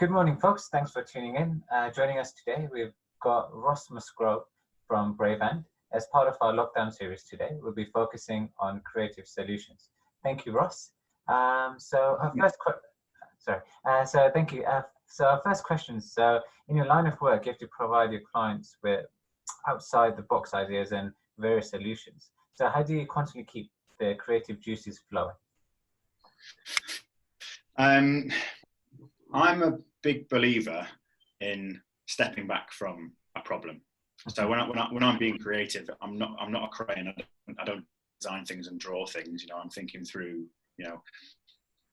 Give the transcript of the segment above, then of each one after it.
Good morning, folks. Thanks for tuning in. Joining us today, we've got Ross Musgrove from Bravand. As part of our lockdown series today, we'll be focusing on creative solutions. Thank you, Ross. So our first thank you. So our first question. So in your line of work, you have to provide your clients with outside the box ideas and various solutions. So how do you constantly keep the creative juices flowing? I'm a big believer in stepping back from a problem. So when I'm being creative, I'm not a crane. I don't design things and draw things. I'm thinking through.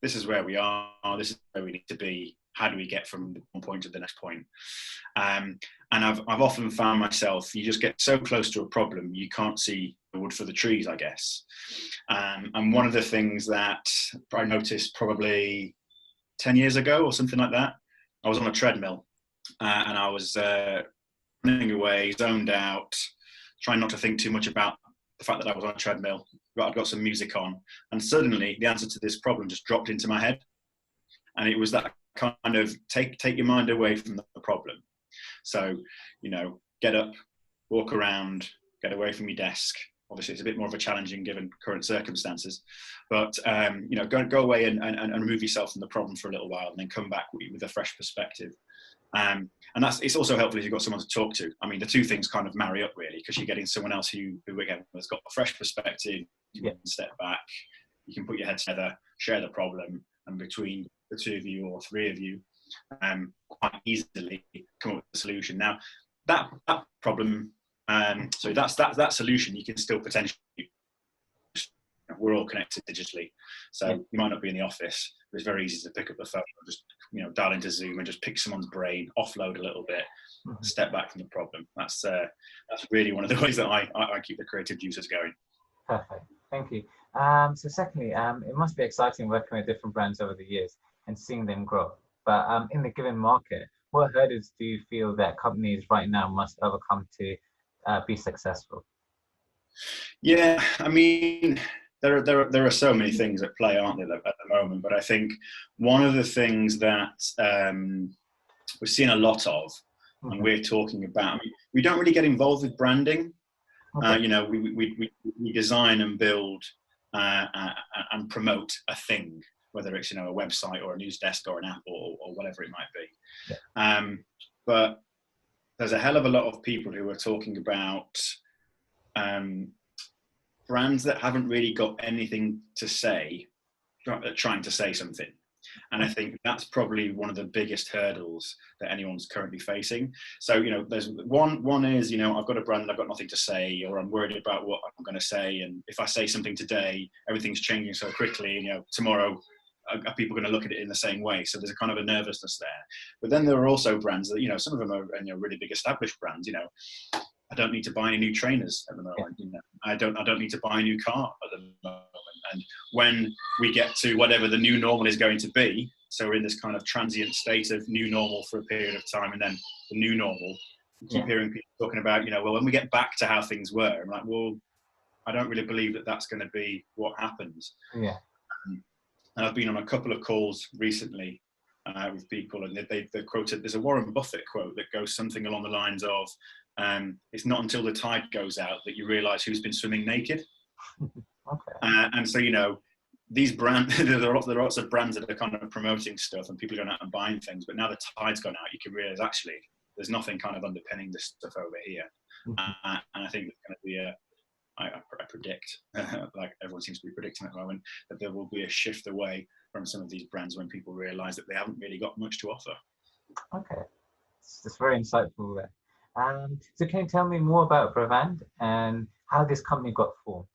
This is where we are. This is where we need to be. How do we get from one point to the next point? And I've often found myself, you just get so close to a problem, you can't see the wood for the trees, I guess. And one of the things that I noticed probably 10 years ago or something like that, I was on a treadmill and I was running away, zoned out, trying not to think too much about the fact that I was on a treadmill. I'd got some music on, and suddenly the answer to this problem just dropped into my head. And it was that kind of take your mind away from the problem. So, get up, walk around, get away from your desk. Obviously, it's a bit more of a challenging given current circumstances, but go away and remove yourself from the problem for a little while, and then come back with a fresh perspective. And it's also helpful if you've got someone to talk to. I mean, the two things kind of marry up really, because you're getting someone else who again has got a fresh perspective. You can step back, you can put your heads together, share the problem, and between the two of you or three of you, quite easily come up with a solution. Now, that problem. So that solution you can still potentially. We're all connected digitally, so you might not be in the office, but it's very easy to pick up the phone and just dial into Zoom and just pick someone's brain, offload a little bit, step back from the problem. That's really one of the ways that I keep the creative juices going. Perfect, thank you. So secondly, it must be exciting working with different brands over the years and seeing them grow. But in the given market, what hurdles do you feel that companies right now must overcome to be successful? Yeah, I mean, there are so many things at play, aren't there, at the moment? But I think one of the things that we're seeing a lot of, and we're talking about, I mean, we don't really get involved with branding. Okay. We design and build and promote a thing, whether it's a website or a news desk or an app or whatever it might be. Yeah. But there's a hell of a lot of people who are talking about brands that haven't really got anything to say, trying to say something. And I think that's probably one of the biggest hurdles that anyone's currently facing. So, there's one is, I've got a brand that I've got nothing to say, or I'm worried about what I'm going to say. And if I say something today, everything's changing so quickly, tomorrow, are people going to look at it in the same way? So there's a kind of a nervousness there. But then there are also brands that, some of them are really big established brands. I don't need to buy any new trainers at the moment. I don't need to buy a new car at the moment. And when we get to whatever the new normal is going to be, so we're in this kind of transient state of new normal for a period of time, and then the new normal, you keep hearing people talking about, well, when we get back to how things were, I'm like, well, I don't really believe that that's going to be what happens. Yeah. And I've been on a couple of calls recently with people, and they've quoted, there's a Warren Buffett quote that goes something along the lines of, it's not until the tide goes out that you realise who's been swimming naked. Okay. And so, these brands, there are lots of brands that are kind of promoting stuff and people are going out and buying things, but now the tide's gone out, you can realise actually there's nothing kind of underpinning this stuff over here. And I think it's going to be I predict, like everyone seems to be predicting at the moment, that there will be a shift away from some of these brands when people realise that they haven't really got much to offer. Okay, it's very insightful there. So can you tell me more about Bravand and how this company got formed?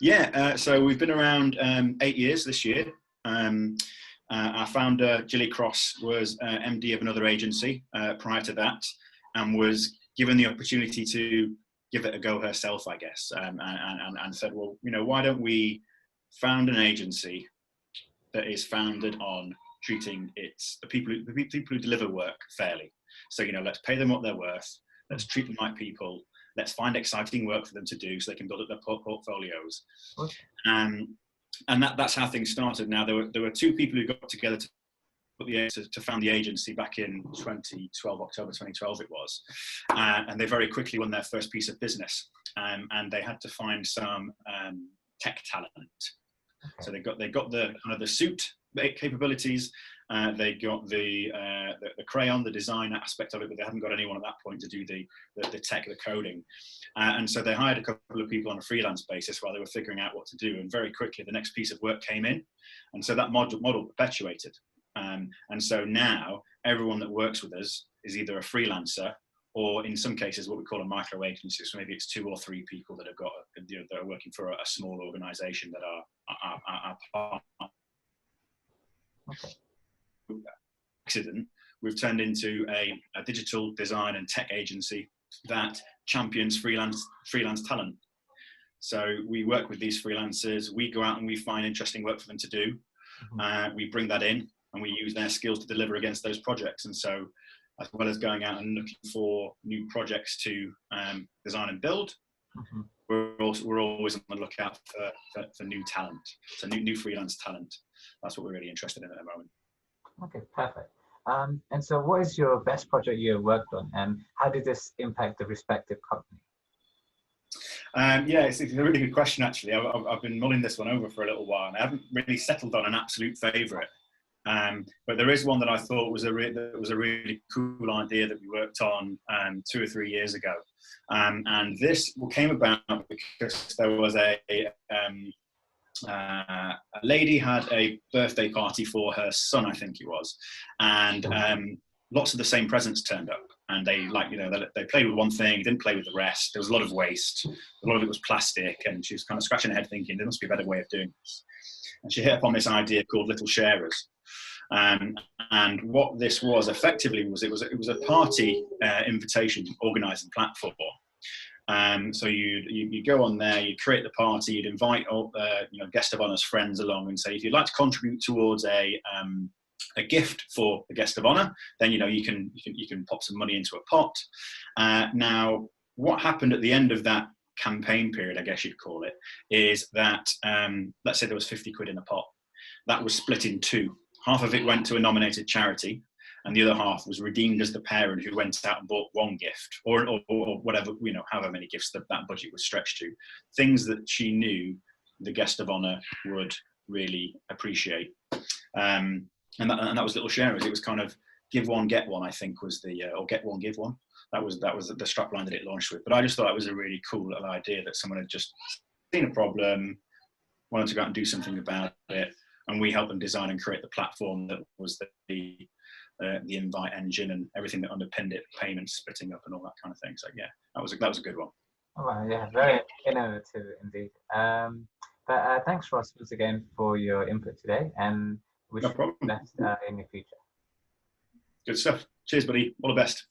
Yeah, so we've been around 8 years this year. Our founder, Gilly Cross, was MD of another agency prior to that, and was given the opportunity to give it a go herself, I guess, and said, well, why don't we found an agency that is founded on treating the people who deliver work fairly. So, let's pay them what they're worth. Let's treat them like people. Let's find exciting work for them to do so they can build up their portfolios. Okay. And that's how things started. Now, there were two people who got together to to found the agency back in 2012, October 2012 it was, and they very quickly won their first piece of business, and they had to find some tech talent. So they got the kind of the suit capabilities, they got the crayon, the design aspect of it, but they hadn't got anyone at that point to do the tech, the coding, and so they hired a couple of people on a freelance basis while they were figuring out what to do. And very quickly, the next piece of work came in, and so that model perpetuated. And so now everyone that works with us is either a freelancer, or in some cases what we call a micro agency. So maybe it's 2 or 3 people that have got, that are working for a small organisation that are part. Okay. Accident, we've turned into a digital design and tech agency that champions freelance talent. So we work with these freelancers, we go out and we find interesting work for them to do. We bring that in and we use their skills to deliver against those projects. And so, as well as going out and looking for new projects to design and build, we're always on the lookout for new talent, so new freelance talent. That's what we're really interested in at the moment. Okay, perfect. And so what is your best project you have worked on, and how did this impact the respective company? Yeah, it's a really good question, actually. I've been mulling this one over for a little while, and I haven't really settled on an absolute favourite. But there is one that I thought was a really cool idea that we worked on 2 or 3 years ago. And this came about because there was a lady had a birthday party for her son, I think it was, and lots of the same presents turned up. And they they played with one thing, didn't play with the rest. There was a lot of waste. A lot of it was plastic, and she was kind of scratching her head thinking there must be a better way of doing this. And she hit upon this idea called Little Sharers. And what this was effectively was it was a party invitation organising platform. So you go on there, you create the party, you'd invite all guest of honour's friends along and say, if you'd like to contribute towards a gift for the guest of honour, then you can pop some money into a pot. Now, what happened at the end of that campaign period, I guess you'd call it, is that let's say there was 50 quid in the pot. That was split in 2. Half of it went to a nominated charity, and the other half was redeemed as the parent who went out and bought one gift, or whatever, however many gifts that budget was stretched to. Things that she knew the guest of honour would really appreciate. And that was Little Sharers. It was kind of give one, get one, I think was or get one, give one. That was the strapline that it launched with. But I just thought it was a really cool little idea that someone had just seen a problem, wanted to go out and do something about it, and we helped them design and create the platform that was the invite engine and everything that underpinned it, payments splitting up and all that kind of thing. So yeah, that was a good one. Oh, wow, yeah, very innovative indeed. But thanks, Ross, once again for your input today, and wish you the best in the future. Good stuff. Cheers, buddy. All the best.